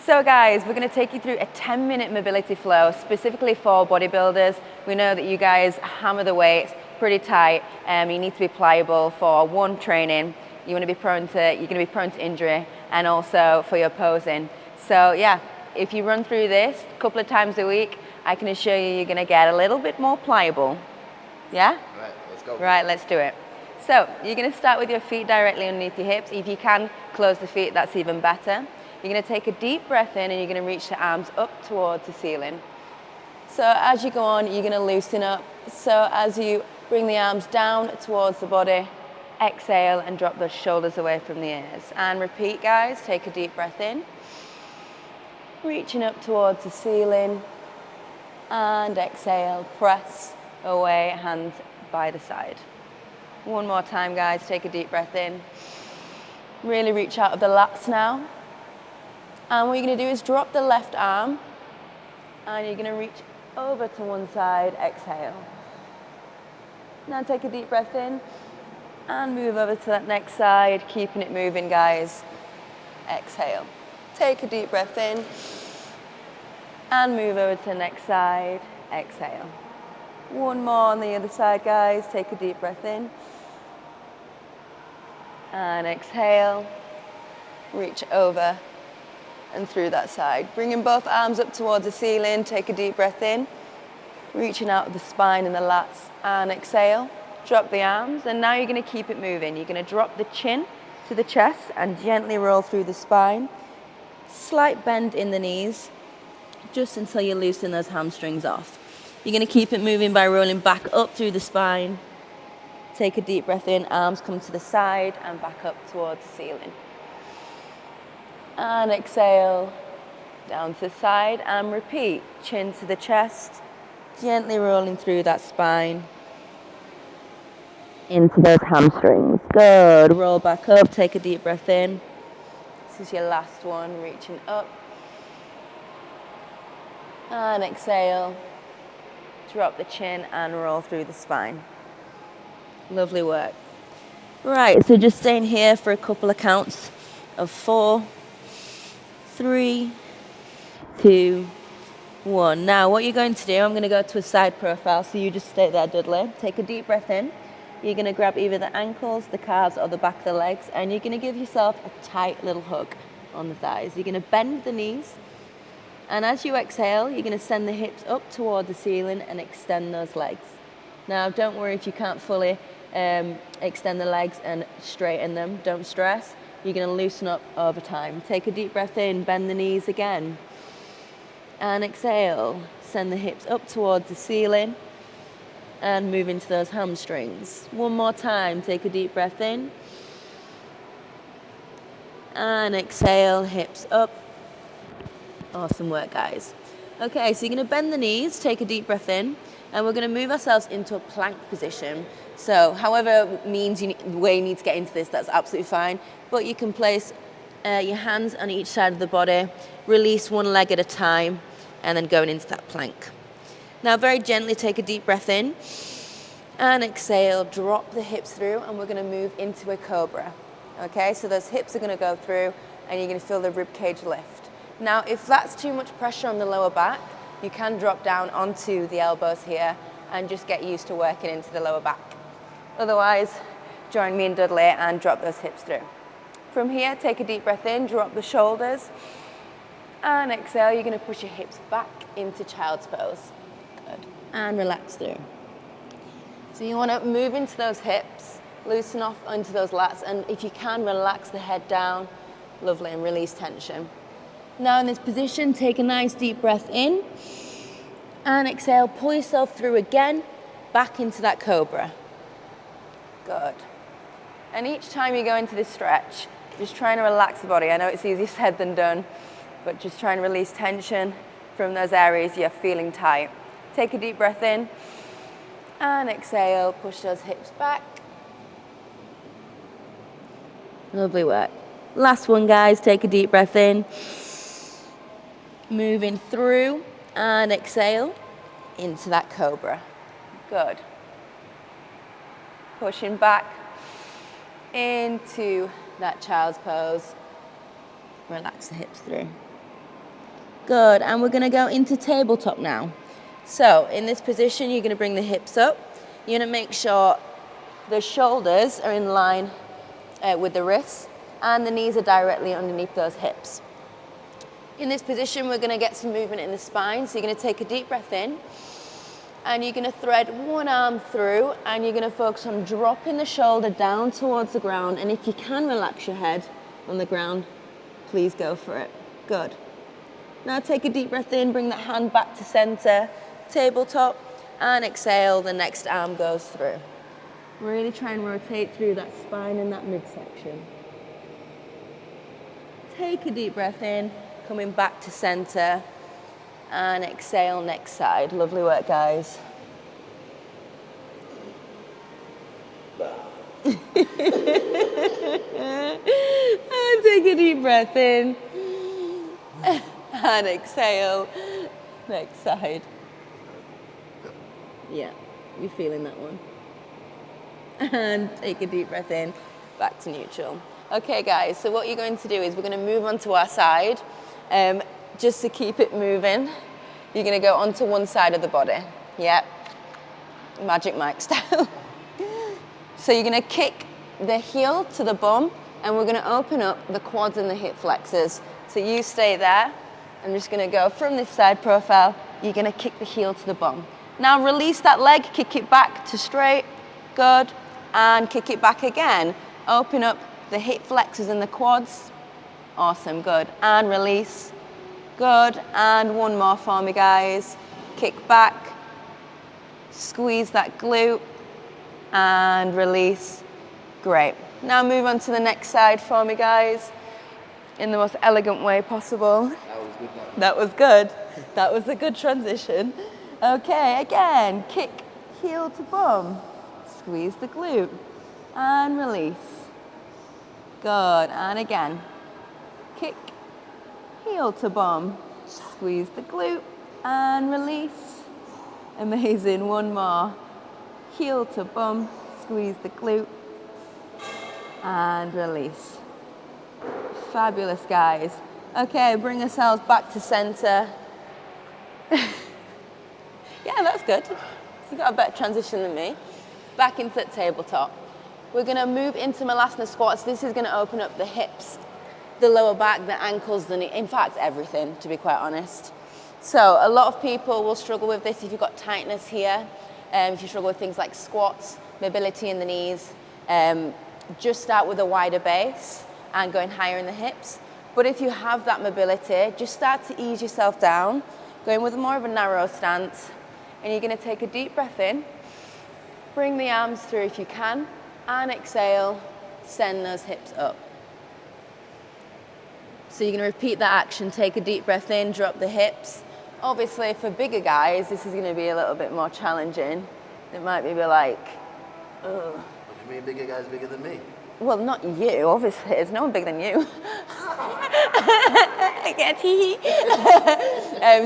So guys, we're going to take you through a 10-minute mobility flow specifically for bodybuilders. We know that you guys hammer the weights pretty tight. You need to be pliable for one, training. You're going to be prone to injury, and also for your posing. So yeah, if you run through this a couple of times a week, I can assure you you're going to get a little bit more pliable. Yeah? All right, let's go. Right, let's do it. So you're going to start with your feet directly underneath your hips. If you can close the feet, that's even better. You're going to take a deep breath in and you're going to reach the arms up towards the ceiling. So as you go on, you're going to loosen up. So as you bring the arms down towards the body, exhale and drop those shoulders away from the ears. And repeat, guys. Take a deep breath in. Reaching up towards the ceiling. And exhale, press away, hands by the side. One more time, guys. Take a deep breath in. Really reach out of the lats now. And what you're going to do is drop the left arm and you're going to reach over to one side, exhale. Now take a deep breath in and move over to that next side, keeping it moving, guys. Exhale. Take a deep breath in and move over to the next side, exhale. One more on the other side, guys. Take a deep breath in and exhale. Reach over and through that side. Bringing both arms up towards the ceiling. Take a deep breath in. Reaching out of the spine and the lats. And exhale. Drop the arms. And now you're going to keep it moving. You're going to drop the chin to the chest and gently roll through the spine. Slight bend in the knees. Just until you loosen those hamstrings off. You're going to keep it moving by rolling back up through the spine. Take a deep breath in. Arms come to the side and back up towards the ceiling. And exhale, down to the side, and repeat. Chin to the chest, gently rolling through that spine. Into those hamstrings. Good. Roll back up, take a deep breath in. This is your last one, reaching up. And exhale. Drop the chin and roll through the spine. Lovely work. Right, so just staying here for a couple of counts of 4, 3, 2, 1. Now what you're going to do, I'm going to go to a side profile, so you just stay there, Dudley. Take a deep breath in. You're going to grab either the ankles, the calves, or the back of the legs, and you're going to give yourself a tight little hug on the thighs. You're going to bend the knees, and as you exhale, you're going to send the hips up toward the ceiling and extend those legs. Now don't worry if you can't fully extend the legs and straighten them. Don't stress. You're going to loosen up over time. Take a deep breath in, bend the knees again. And exhale. Send the hips up towards the ceiling and move into those hamstrings. One more time. Take a deep breath in. And exhale, hips up. Awesome work, guys. Okay, so you're going to bend the knees, take a deep breath in, and we're going to move ourselves into a plank position. So however way you need to get into this, that's absolutely fine. But you can place your hands on each side of the body, release one leg at a time, and then going into that plank. Now very gently take a deep breath in, and exhale, drop the hips through, and we're going to move into a cobra. Okay, so those hips are going to go through, and you're going to feel the rib cage lift. Now if that's too much pressure on the lower back, you can drop down onto the elbows here and just get used to working into the lower back. Otherwise, join me and Dudley and drop those hips through. From here, take a deep breath in, drop the shoulders, and exhale. You're going to push your hips back into child's pose. Good. And relax through. So you want to move into those hips, loosen off onto those lats, and if you can, relax the head down. Lovely, and release tension. Now in this position, take a nice deep breath in, and exhale, pull yourself through again, back into that cobra. Good. And each time you go into this stretch, just trying to relax the body. I know it's easier said than done, but just try and release tension from those areas you're feeling tight. Take a deep breath in, and exhale, push those hips back. Lovely work. Last one, guys, take a deep breath in. Moving through, and exhale into that cobra. Good. Pushing back into that child's pose. Relax the hips through. Good, and we're gonna go into tabletop now. So in this position, you're gonna bring the hips up. You're gonna make sure the shoulders are in line with the wrists and the knees are directly underneath those hips. In this position, we're gonna get some movement in the spine. So you're gonna take a deep breath in and you're gonna thread one arm through and you're gonna focus on dropping the shoulder down towards the ground. And if you can relax your head on the ground, please go for it. Good. Now take a deep breath in, bring that hand back to center, tabletop, and exhale, the next arm goes through. Really try and rotate through that spine in that midsection. Take a deep breath in, coming back to center, and exhale, next side. Lovely work, guys. And take a deep breath in. And exhale, next side. Yeah, you're feeling that one. And take a deep breath in, back to neutral. Okay guys, so what you're going to do is we're going to move onto our side. Just to keep it moving, you're going to go onto one side of the body. Yep, Magic Mike style. So you're going to kick the heel to the bum and we're going to open up the quads and the hip flexors. So you stay there. I'm just going to go from this side profile. You're going to kick the heel to the bum. Now release that leg, kick it back to straight. Good. And kick it back again. Open up the hip flexors and the quads. Awesome, good. And release. Good. And one more for me, guys. Kick back. Squeeze that glute. And release. Great. Now move on to the next side for me, guys, in the most elegant way possible. That was good. That was a good transition. Okay, again, kick heel to bum. Squeeze the glute and release. Good, and again, kick heel to bum. Squeeze the glute and release. Amazing, one more. Heel to bum, squeeze the glute and release. Fabulous, guys. Okay, bring ourselves back to center. Yeah, that's good. You got a better transition than me. Back into tabletop. We're gonna move into Malasana squats. This is gonna open up the hips, the lower back, the ankles, the knee, in fact, everything, to be quite honest. So a lot of people will struggle with this if you've got tightness here, if you struggle with things like squats, mobility in the knees, just start with a wider base and going higher in the hips. But if you have that mobility, just start to ease yourself down, going with more of a narrow stance. And you're gonna take a deep breath in, bring the arms through if you can, and exhale, send those hips up. So you're gonna repeat that action, take a deep breath in, drop the hips. Obviously for bigger guys, this is gonna be a little bit more challenging. It might be like, ugh. What do you mean bigger guys bigger than me? Well, not you, obviously. There's no one bigger than you.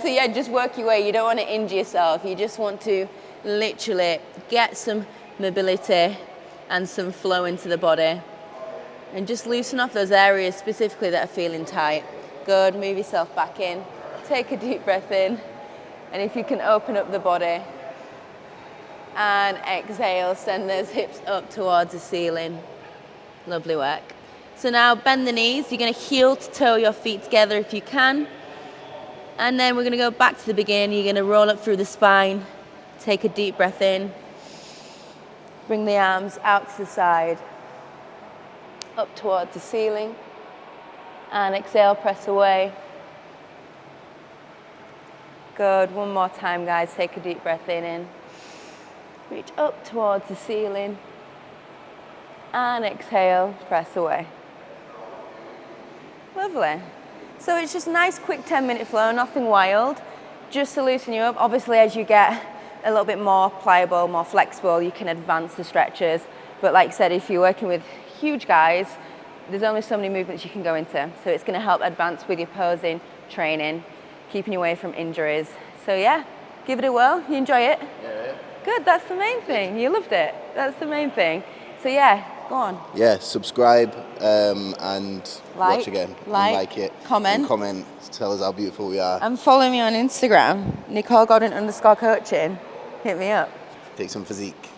So yeah, just work your way. You don't want to injure yourself. You just want to literally get some mobility and some flow into the body. And just loosen off those areas specifically that are feeling tight. Good, move yourself back in. Take a deep breath in. And if you can open up the body. And exhale, send those hips up towards the ceiling. Lovely work. So now bend the knees. You're going to heel to toe your feet together if you can. And then we're going to go back to the beginning. You're going to roll up through the spine. Take a deep breath in. Bring the arms out to the side. Up towards the ceiling. And exhale, press away. Good. One more time, guys. Take a deep breath in. Reach up towards the ceiling. And exhale, press away. Lovely. So it's just a nice quick 10-minute flow, nothing wild, just to loosen you up. Obviously, as you get a little bit more pliable, more flexible, you can advance the stretches. But like I said, if you're working with huge guys, there's only so many movements you can go into. So it's gonna help advance with your posing, training, keeping you away from injuries. So yeah, give it a whirl. You enjoy it? Yeah. Good, that's the main thing. You loved it. That's the main thing. So yeah, Go on. Yeah, subscribe and watch again. Like And it. comment. And comment. Tell us how beautiful we are. And follow me on Instagram, Nicole Godden _coaching. Hit me up. Take some physique.